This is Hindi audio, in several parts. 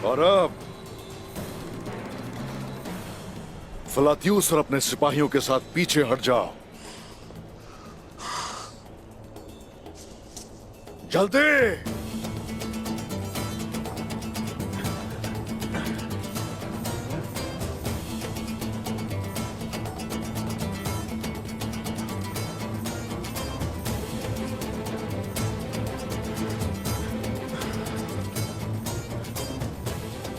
और अब फ्लातियुस और अपने सिपाहियों के साथ पीछे हट जाओ। जल्दी।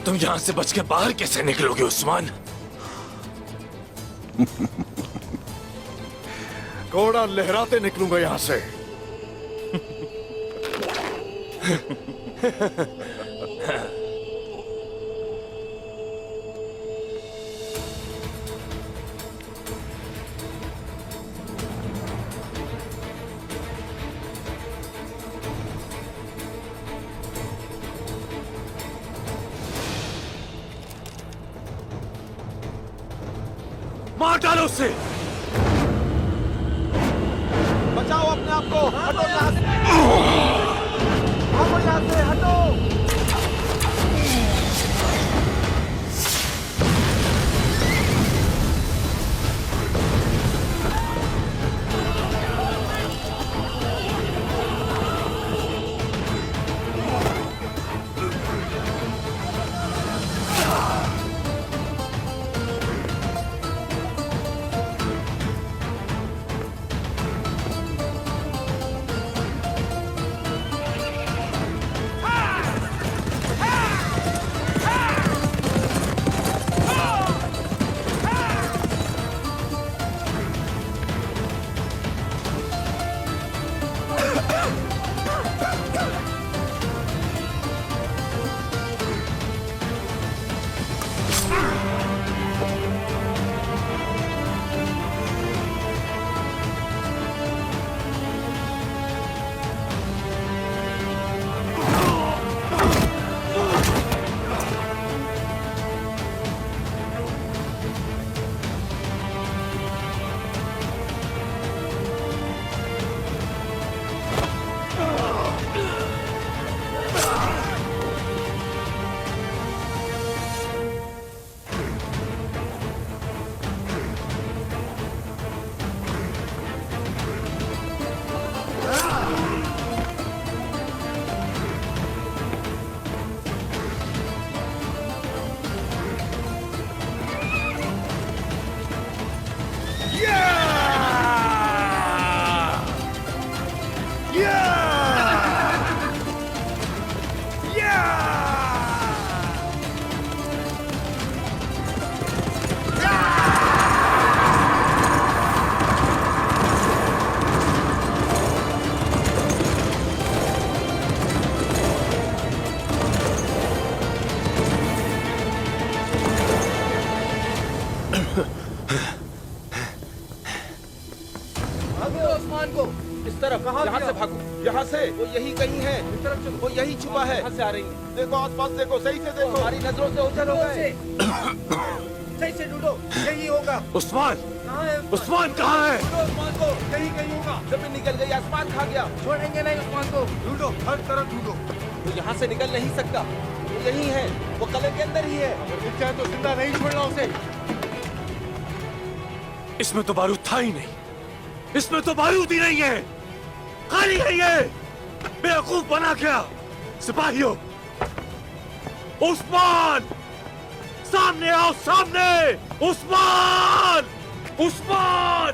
तुम यहां से बच के बाहर कैसे निकलोगे उस्मान? घोड़ा लहराते निकलूंगा यहां से। मार डालो उसे। बचाओ अपने आप को। हटो यहाँ से। भागो यहाँ से, हटो। यहाँ से भागो, यहाँ से। वो यही कहीं है, इस तरफ चलो। वो यही छुपा है। कहाँ से आ रही है? देखो आसपास, देखो, सही से देखो। हमारी नजरों से ओझल हो गए। सही से ढूंढो, यही होगा। उस्मान, कहाँ है उस्मान कहाँ है? ढूंढो उस्मान को, यही कहीं होगा। जमीन निकल गई, आसमान खा गया। छोड़ेंगे नहीं उस्मान को। ढूंढो, हर तरफ ढूंढो। वो यहाँ से निकल नहीं सकता। वो यही है, वो कलर के अंदर ही है। अगर चाहे तो जिंदा नहीं छोड़ना उसे। इसमें तो बारूद था ही नहीं। इसमें तो बारूद ही नहीं है। खाली है ये। बेवकूफ बना क्या? सिपाहियों, उस्मान, सामने आओ, सामने। उस्मान, उस्मान,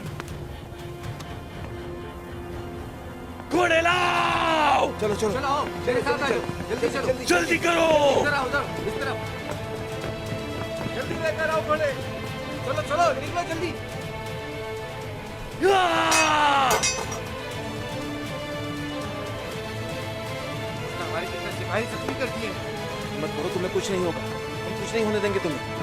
घोड़े लाओ। चलो चलो चलो, मेरे साथ आ जाओ। जल्दी चलो, जल्दी करो। इधर आओ, उधर, इस तरफ। जल्दी लेकर आओ घोड़े। चलो चलो, निकलो जल्दी। हमारे कितने सिपाही जख्मी कर दिए। मत करो, तुम्हें कुछ नहीं होगा। हम कुछ नहीं होने देंगे तुम्हें।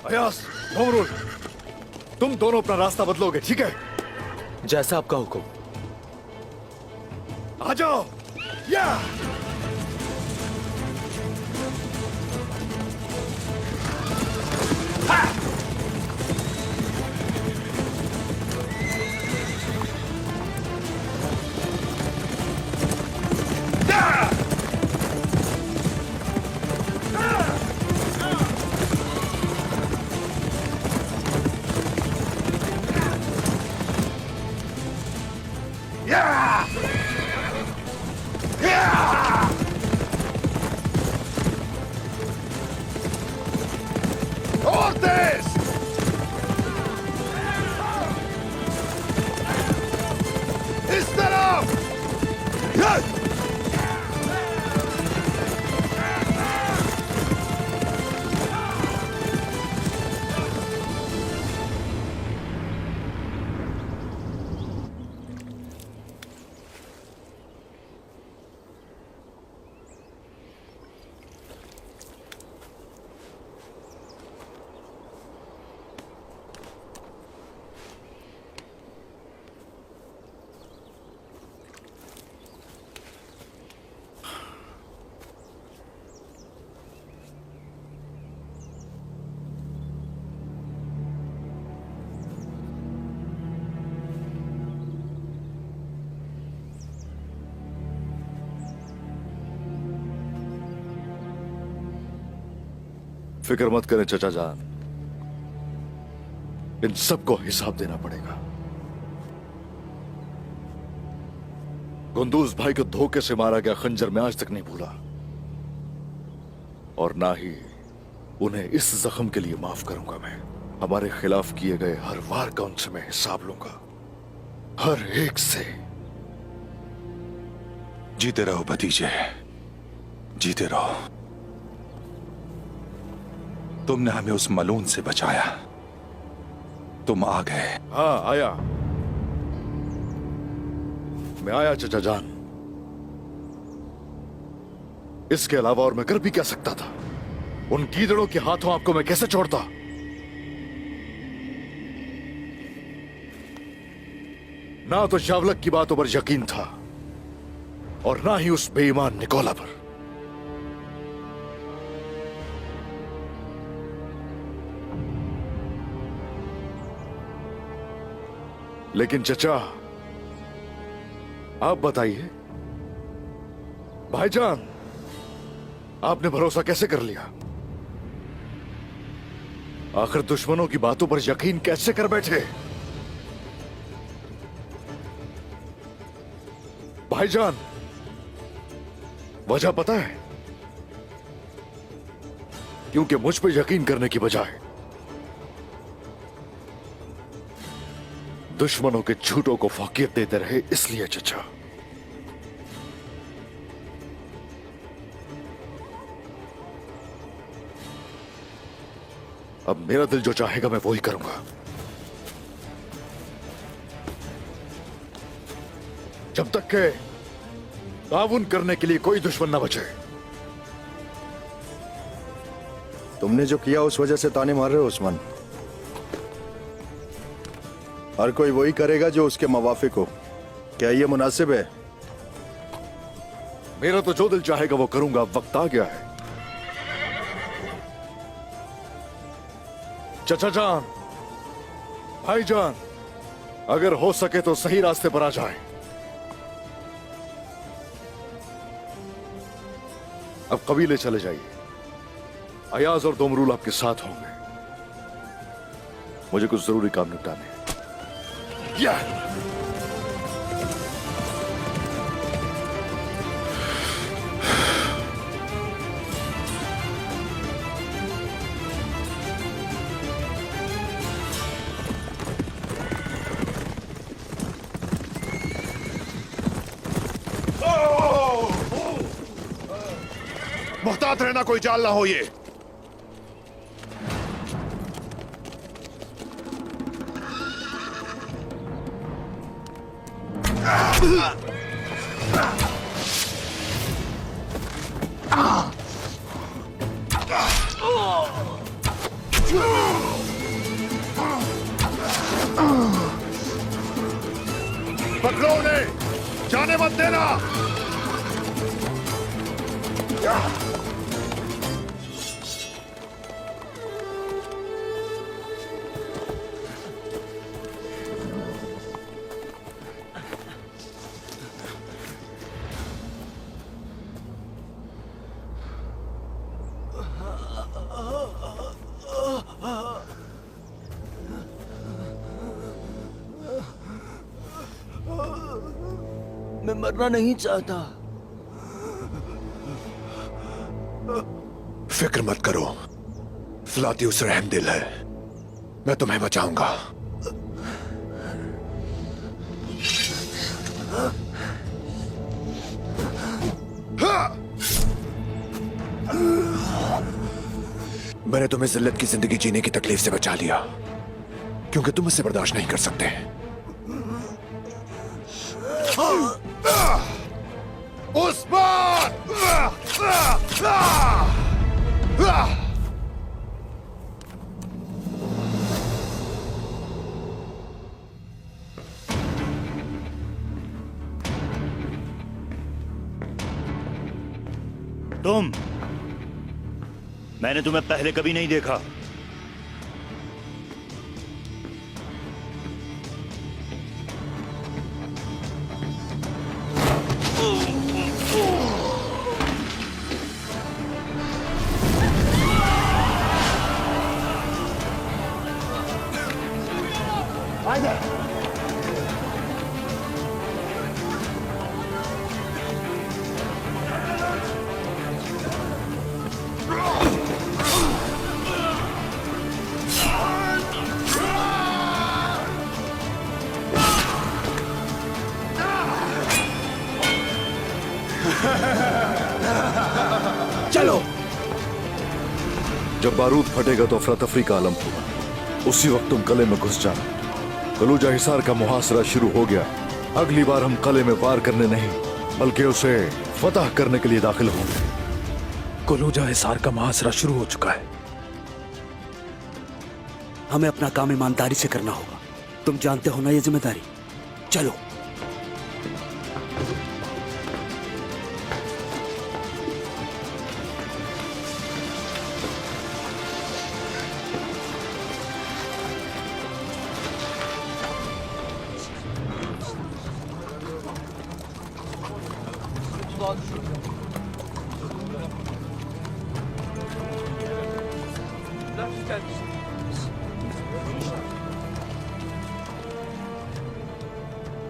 अयास, डोमरूल, तुम दोनों अपना रास्ता बदलोगे, ठीक है? जैसा आपका हुक्म। आ जाओ। या और तेज। इस तरफ। फिक्र मत करें चचा जान, इन सबको हिसाब देना पड़ेगा। गुंदूज भाई को धोखे से मारा गया खंजर मैं आज तक नहीं भूला, और ना ही उन्हें इस जख्म के लिए माफ करूंगा मैं। हमारे खिलाफ किए गए हर वार का उनसे मैं हिसाब लूंगा, हर एक से। जीते रहो भतीजे, जीते रहो। तुमने हमें उस मलून से बचाया, तुम आ गए। हाँ आया, मैं आया चचा जान। इसके अलावा और मैं कर भी क्या सकता था? उन गीदड़ों के हाथों आपको मैं कैसे छोड़ता? ना तो शावलक की बातों पर यकीन था और ना ही उस बेईमान निकोला पर। लेकिन चचा आप बताइए, भाईजान आपने भरोसा कैसे कर लिया? आखिर दुश्मनों की बातों पर यकीन कैसे कर बैठे? भाईजान वजह पता है? क्योंकि मुझ पर यकीन करने की बजाय दुश्मनों के झूठों को फौकियत देते रहे, इसलिए चचा। अब मेरा दिल जो चाहेगा मैं वही करूंगा। जब तक के ताउन करने के लिए कोई दुश्मन न बचे। तुमने जो किया उस वजह से ताने मार रहे हो उस्मान। हर कोई वही करेगा जो उसके मुवाफिक हो। क्या ये मुनासिब है? मेरा तो जो दिल चाहेगा वो करूंगा। वक्त आ गया है। चचा जान, भाईजान, अगर हो सके तो सही रास्ते पर आ जाए। अब कबीले चले जाइए। अयाज और दोमरूल आपके साथ होंगे। मुझे कुछ जरूरी काम निपटाने हैं। साथ रहना कोई चाल ना हो ये। पकड़ो उन्हें, जाने मत देना। मैं मरना नहीं चाहता। फिक्र मत करो, फ्लातियुस रहमदिल है, मैं तुम्हें बचाऊंगा। मैंने तुम्हें जिल्लत की जिंदगी जीने की तकलीफ से बचा लिया, क्योंकि तुम इसे बर्दाश्त नहीं कर सकते। उस्मान! तुम, मैंने तुम्हें पहले कभी नहीं देखा। चलो। जब बारूद फटेगा तो अफरा तफरी का आलम होगा। उसी वक्त तुम कले में घुस जाना। कलूजा हिसार का मुहासरा शुरू हो गया। अगली बार हम कले में वार करने नहीं, बल्कि उसे फतह करने के लिए दाखिल होंगे। कलूजा हिसार का मुहासरा शुरू हो चुका है। हमें अपना काम ईमानदारी से करना होगा। तुम जानते हो ना ये जिम्मेदारी। चलो।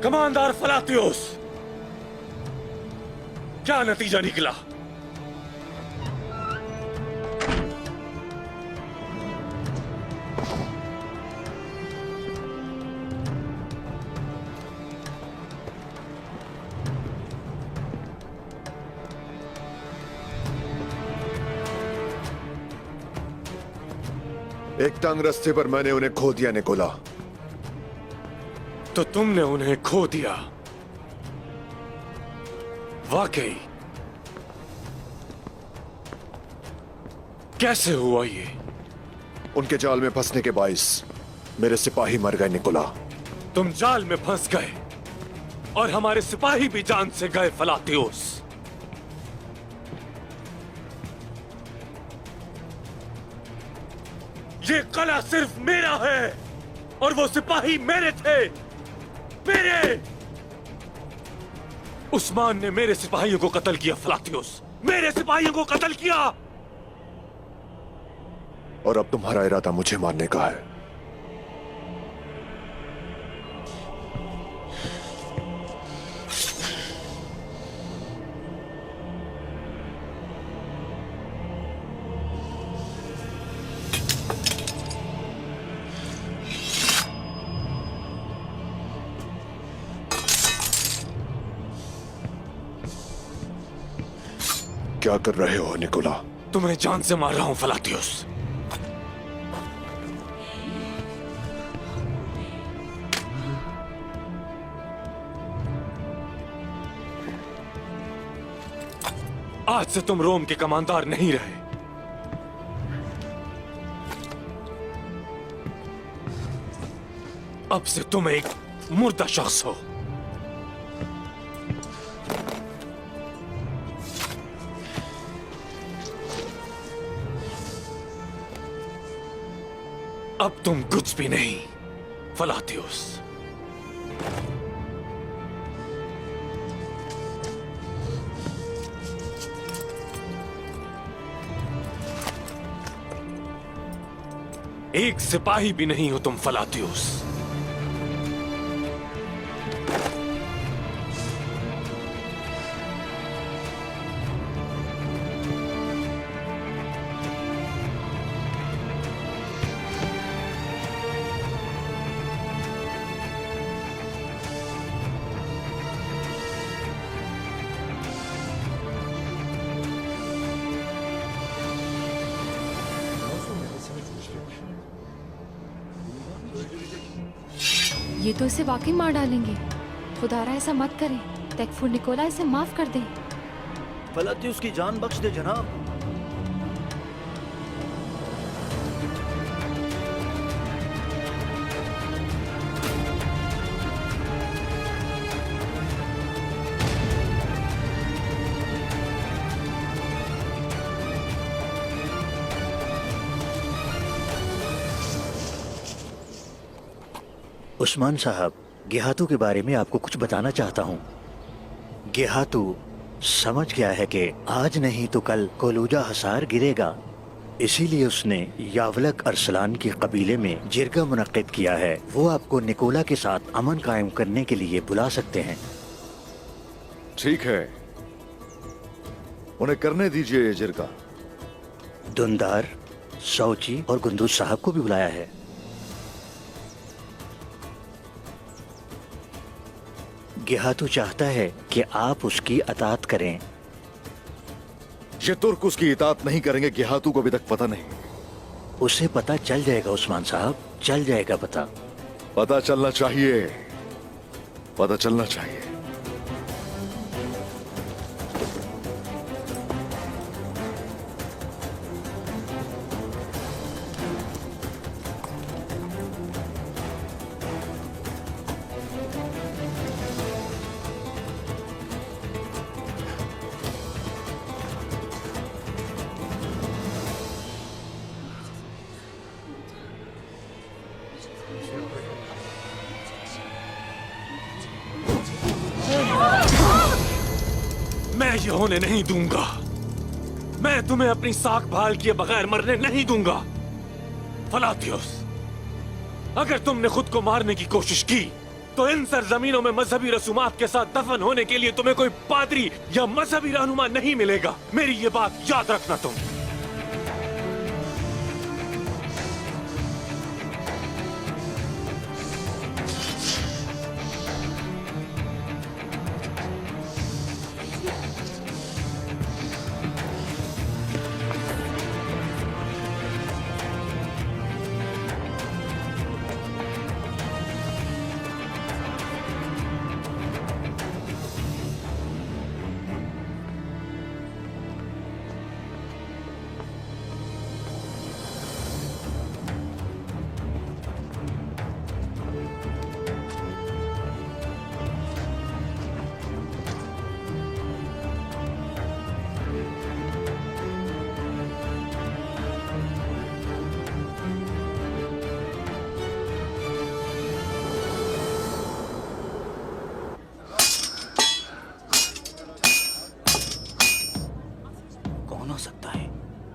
कमांडर फ्लातियुस, क्या नतीजा निकला? एक तंग रास्ते पर मैंने उन्हें खो दिया निकोला। तो तुमने उन्हें खो दिया। वाकई कैसे हुआ ये? उनके जाल में फंसने के बाइस मेरे सिपाही मर गए निकोला। तुम जाल में फंस गए और हमारे सिपाही भी जान से गए फ्लातियुस। ये कला सिर्फ मेरा है और वो सिपाही मेरे थे। मेरे उस्मान ने मेरे सिपाहियों को कत्ल किया फ्लातियुस, मेरे सिपाहियों को कत्ल किया। और अब तुम्हारा इरादा मुझे मारने का है। क्या कर रहे हो निकोला? तुम्हें जान से मार रहा हूं फलातियोस। आज से तुम रोम के कमांडर नहीं रहे। अब से तुम एक मुर्दा शख्स हो। अब तुम कुछ भी नहीं फलातियोस। एक सिपाही भी नहीं हो तुम फलातियोस। ये तो इसे वाकई मार डालेंगे। खुदारा ऐसा मत करें। तकफुर निकोला इसे माफ कर दे। फलाती उसकी जान बख्श दे जनाब। उस्मान साहब, गेहातू के बारे में आपको कुछ बताना चाहता हूँ। गेहातू समझ गया है कि आज नहीं तो कल कोलूजा हसार गिरेगा, इसीलिए उसने यावलक अरसलान के कबीले में जिरगा मुनक्किद किया है। वो आपको निकोला के साथ अमन कायम करने के लिए बुला सकते हैं। ठीक है, उन्हें करने दीजिए ये जिरगा। दुंदार, सौची और गुंदूज साहब को भी बुलाया है। गेहातू चाहता है कि आप उसकी अतात करें। ये तुर्क उसकी इताअत नहीं करेंगे, गेहातू को अभी तक पता नहीं। उसे पता चल जाएगा उस्मान साहब, चल जाएगा पता। पता चलना चाहिए, पता चलना चाहिए। मैं ये होने नहीं दूंगा। मैं तुम्हें अपनी साख भाल किए बगैर मरने नहीं दूंगा फलातियोस। अगर तुमने खुद को मारने की कोशिश की तो इन सरजमीनों में मजहबी रसूमात के साथ दफन होने के लिए तुम्हें कोई पादरी या मजहबी रहनुमा नहीं मिलेगा। मेरी ये बात याद रखना तुम।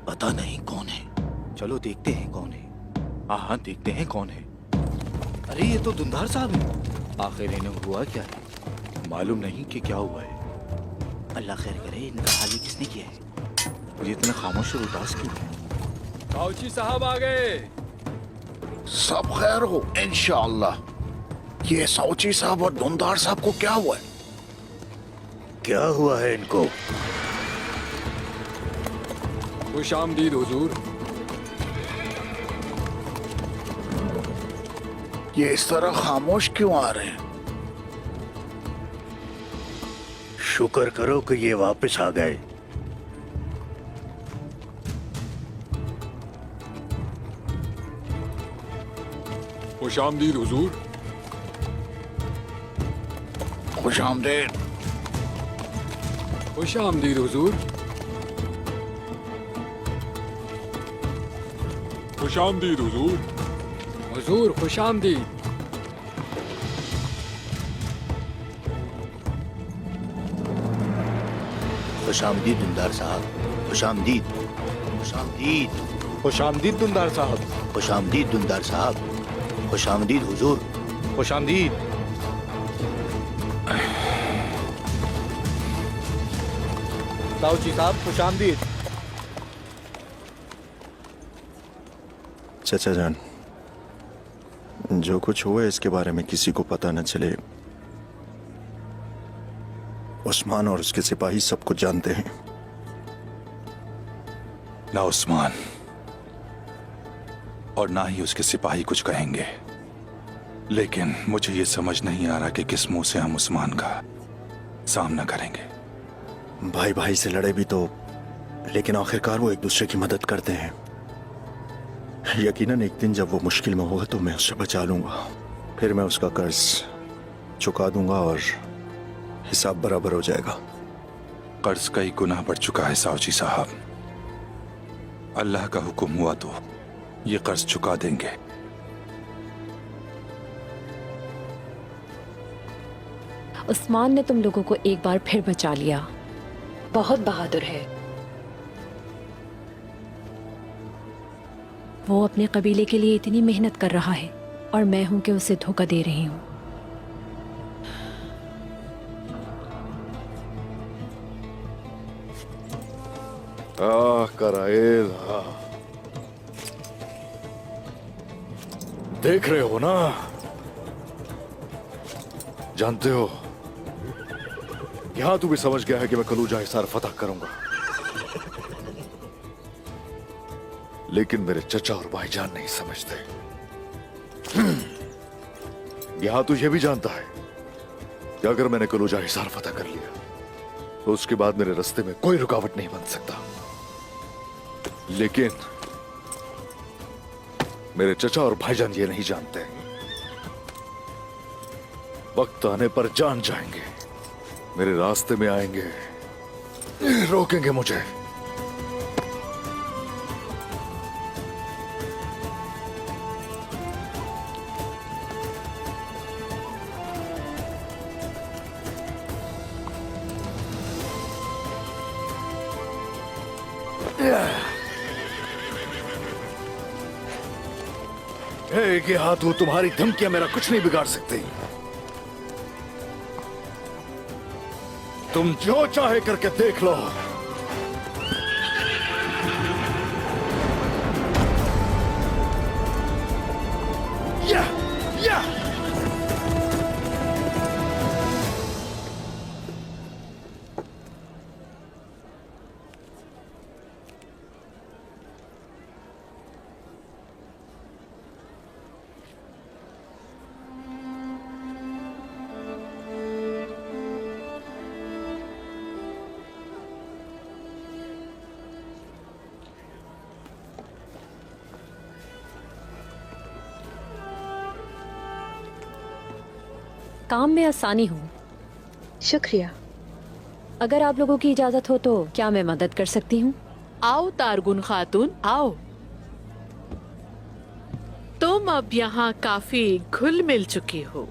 पता नहीं कौन है। चलो देखते हैं कौन है। हाँ, देखते हैं कौन है। अरे ये तो दुंदार साहब है। आखिर इन्हें हुआ क्या है? मालूम नहीं कि क्या हुआ है। अल्लाह खैर करे, इनका हाल ही किसने किया है? ये इतना खामोश और उदास क्यों है? काउची साहब आ गए। सब खैर हो इंशाअल्लाह। ये सौची साहब और दुंदार साहब को क्या हुआ है? क्या हुआ है इनको? खुश आमदीद हुजूर। ये इस तरह खामोश क्यों आ रहे हैं? शुक्र करो कि ये वापस आ गए। खुश आमदीद हुजूर। खुश आमदेद। खुश आमदीद हुजूर। खुश आमदीद हुजूर। हुजूर खुश आमदीद। खुश आमदीद दुंदार साहब। खुश आमदीद। खुश आमदीद। खुश आमदीद दुंदार साहब। खुश आमदीद दुंदार साहब। खुश आमदीद हुजूर। खुश आमदीद। ताऊजी साहब खुश आमदीद। चाचा जान, जो कुछ हुआ इसके बारे में किसी को पता न चले। उस्मान और उसके सिपाही सब कुछ जानते हैं। ना उस्मान और ना ही उसके सिपाही कुछ कहेंगे, लेकिन मुझे ये समझ नहीं आ रहा कि किस मुंह से हम उस्मान का सामना करेंगे। भाई भाई से लड़े भी तो, लेकिन आखिरकार वो एक दूसरे की मदद करते हैं। यकीनन एक दिन जब वो मुश्किल में होगा तो मैं उससे बचा लूंगा। फिर मैं उसका कर्ज चुका दूंगा और हिसाब बराबर हो जाएगा। कर्ज कई गुना बढ़ चुका है सावजी साहब। अल्लाह का हुक्म हुआ तो ये कर्ज चुका देंगे। उस्मान ने तुम लोगों को एक बार फिर बचा लिया। बहुत बहादुर है वो। अपने कबीले के लिए इतनी मेहनत कर रहा है और मैं हूं कि उसे धोखा दे रही हूं। कराएल, देख रहे हो ना, जानते हो यहां तू भी समझ गया है कि मैं कलूजा हिसार फतह करूंगा, लेकिन मेरे चचा और भाईजान नहीं समझते। यहां तू यह भी जानता है कि अगर मैंने कलूजा हिसार फतह कर लिया तो उसके बाद मेरे रास्ते में कोई रुकावट नहीं बन सकता। लेकिन मेरे चचा और भाईजान ये नहीं जानते। वक्त आने पर जान जाएंगे, मेरे रास्ते में आएंगे, रोकेंगे मुझे। ये हाथ, वो तुम्हारी धमकियां मेरा कुछ नहीं बिगाड़ सकती। तुम जो चाहे करके देख लो। या, या। काम में आसानी हो। शुक्रिया। अगर आप लोगों की इजाजत हो तो क्या मैं मदद कर सकती हूँ? आओ तारगुन खातून आओ। तुम अब यहाँ काफी घुल मिल चुकी हो।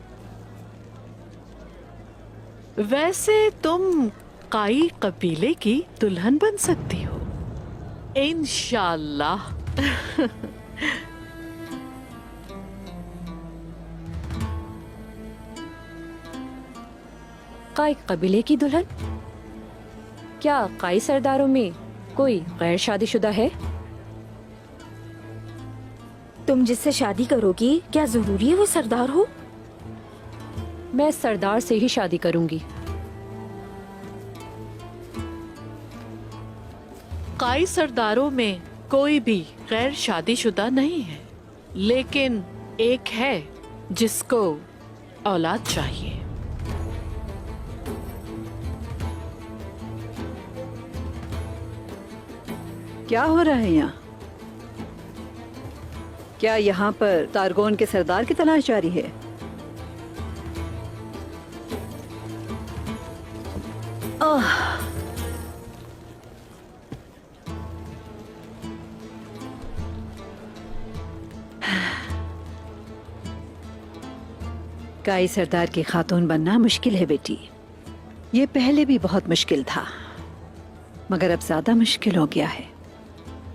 वैसे तुम काई कबीले की दुल्हन बन सकती हो इंशाअल्लाह। काई कबीले की दुल्हन? क्या काई सरदारों में कोई गैर शादीशुदा है? तुम जिससे शादी करोगी क्या जरूरी है वो सरदार हो? मैं सरदार से ही शादी करूंगी। काई सरदारों में कोई भी गैर शादीशुदा नहीं है, लेकिन एक है जिसको औलाद चाहिए। क्या हो रहा है यहाँ? क्या यहाँ पर तारगोन के सरदार की तलाश जारी है? काई सरदार की खातून बनना मुश्किल है बेटी। ये पहले भी बहुत मुश्किल था, मगर अब ज्यादा मुश्किल हो गया है।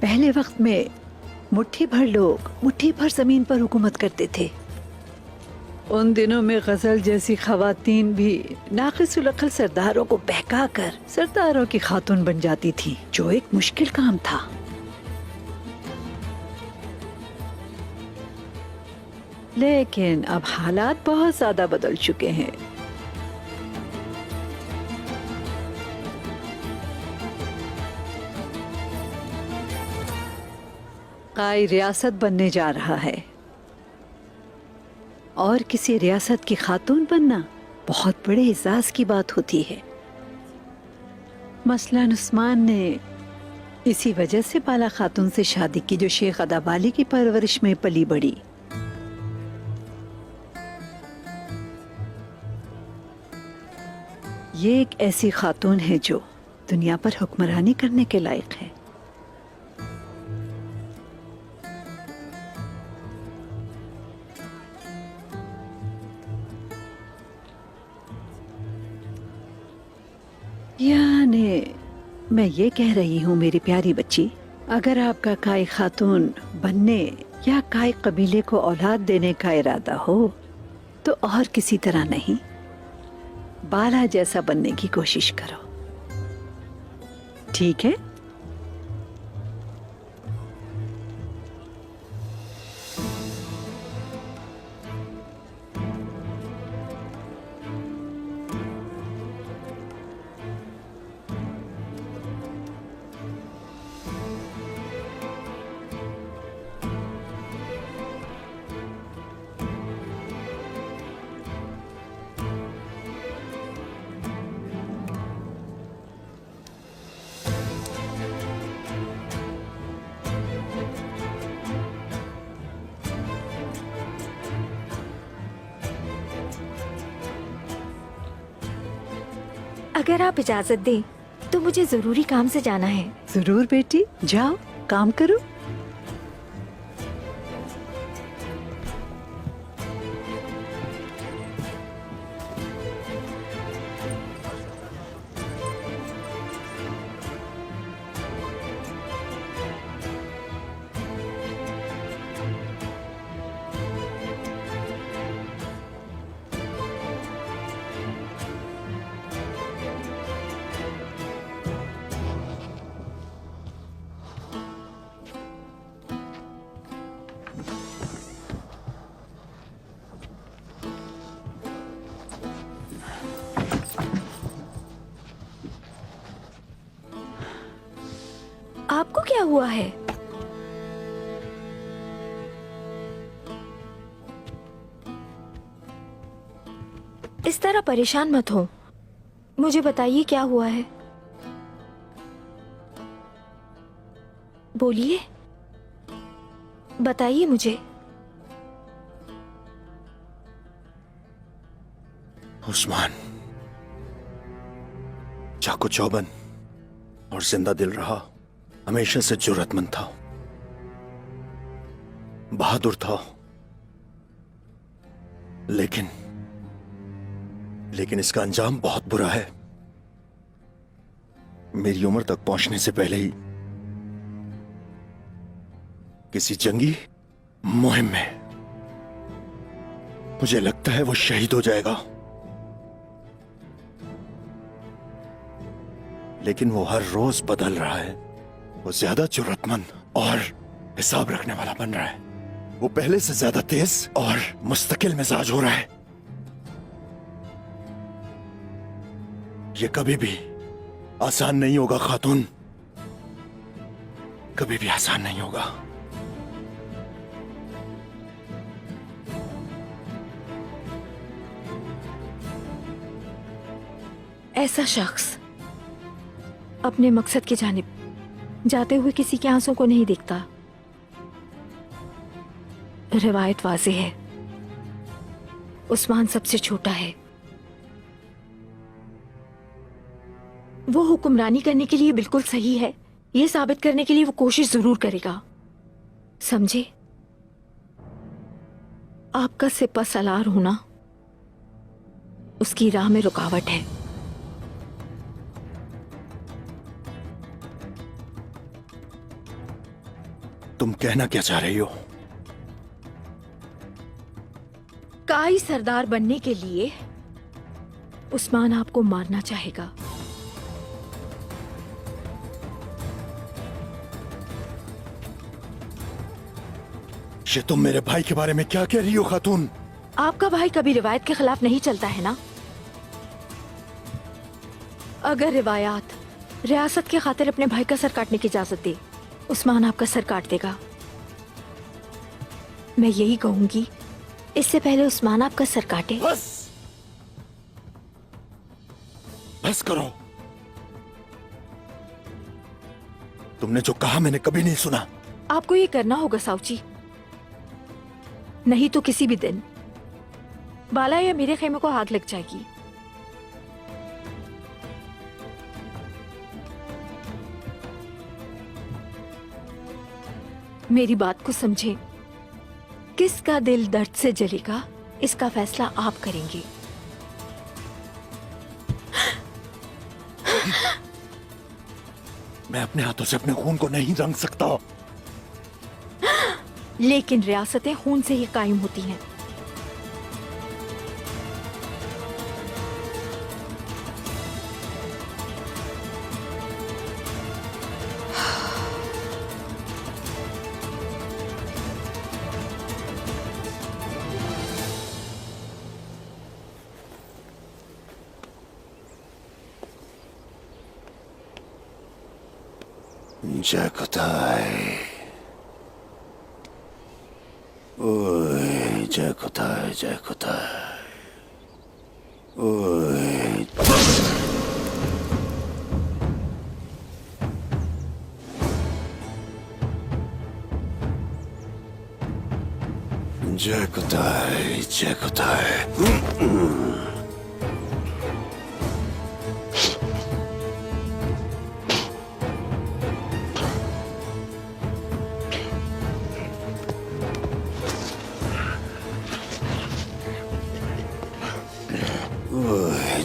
पहले वक्त में मुट्ठी भर लोग मुट्ठी भर जमीन पर हुकूमत करते थे। उन दिनों में गजल जैसी खवातीन भी नाक़िसुल अक़ल सरदारों को बहका कर सरदारों की खातून बन जाती थी, जो एक मुश्किल काम था। लेकिन अब हालात बहुत ज्यादा बदल चुके हैं। काई रियासत बनने जा रहा है और किसी रियासत की खातून बनना बहुत बड़े एजाज की बात होती है। मसलन उस्मान ने इसी वजह से बाला खातून से शादी की, जो शेख अदाबाली की परवरिश में पली बड़ी। ये एक ऐसी खातून है जो दुनिया पर हुक्मरानी करने के लायक है। यानी मैं ये कह रही हूँ मेरी प्यारी बच्ची, अगर आपका काई खातून बनने या काई कबीले को औलाद देने का इरादा हो तो और किसी तरह नहीं, बाला जैसा बनने की कोशिश करो, ठीक है? अगर आप इजाजत दें तो मुझे जरूरी काम से जाना है। जरूर बेटी, जाओ काम करो। आपको क्या हुआ है? इस तरह परेशान मत हो, मुझे बताइए क्या हुआ है। बोलिए, बताइए मुझे। उस्मान चाकू चौबन और जिंदा दिल रहा, हमेशा से जुर्रतमंद था, बहादुर था, लेकिन इसका अंजाम बहुत बुरा है। मेरी उम्र तक पहुंचने से पहले ही किसी जंगी मुहिम में मुझे लगता है वो शहीद हो जाएगा। लेकिन वो हर रोज बदल रहा है, वो ज्यादा जुर्रतमंद और हिसाब रखने वाला बन रहा है। वो पहले से ज्यादा तेज और मुस्तकिल मिजाज हो रहा है। ये कभी भी आसान नहीं होगा खातून, कभी भी आसान नहीं होगा। ऐसा शख्स अपने मकसद की जानिब जाते हुए किसी के आंसू को नहीं देखता। रिवायत वाज़ेह है, उस्मान सबसे छोटा है। वो हुक्मरानी करने के लिए बिल्कुल सही है, ये साबित करने के लिए वो कोशिश जरूर करेगा, समझे? आपका सिपह सलार होना उसकी राह में रुकावट है। तुम कहना क्या चाह रही हो? काई सरदार बनने के लिए उस्मान आपको मारना चाहेगा। ये तुम मेरे भाई के बारे में क्या कह रही हो खातून? आपका भाई कभी रिवायत के खिलाफ नहीं चलता है ना? अगर रिवायात रियासत की खातिर अपने भाई का सर काटने की इजाजत दे, उस्मान आपका सर काट देगा। मैं यही कहूंगी, इससे पहले उस्मान आपका सर काटे। बस बस करो। तुमने जो कहा मैंने कभी नहीं सुना। आपको ये करना होगा साउची, नहीं तो किसी भी दिन बाला या मेरे खेमे को आग लग जाएगी। मेरी बात को समझे। किसका दिल दर्द से जलेगा, इसका फैसला आप करेंगे। मैं अपने हाथों से अपने खून को नहीं रंग सकता। लेकिन रियासतें खून से ही कायम होती हैं। जय खुदाई, ओए जय खुदाई, जय खुदाई, ओए जय खुदाई, जय खुदाई।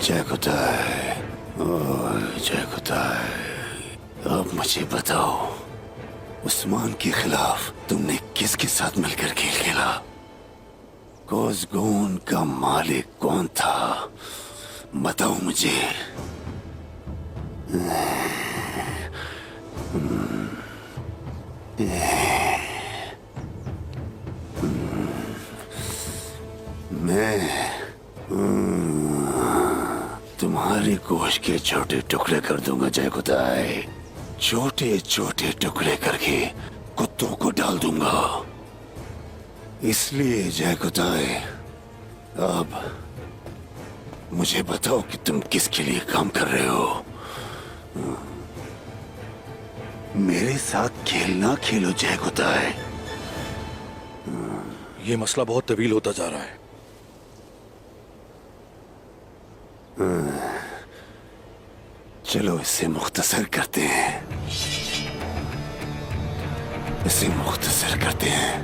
जय खुदाई, ओए जय खुदाई। अब मुझे बताओ, उस्मान के खिलाफ तुमने किसके साथ मिलकर खेल खेला? कोज़गून का मालिक कौन था? बताओ मुझे। मैं तुम्हारी गोश्त के छोटे टुकड़े कर दूंगा जय खुदाई। छोटे छोटे टुकड़े करके कुत्तों को डाल दूंगा। इसलिए जय खुदाई, अब मुझे बताओ कि तुम किसके लिए काम कर रहे हो? मेरे साथ खेल ना खेलो जय खुदाई। ये मसला बहुत तवील होता जा रहा है। चलो इसे मुख्तसर करते हैं, इसे मुख्तसर करते हैं।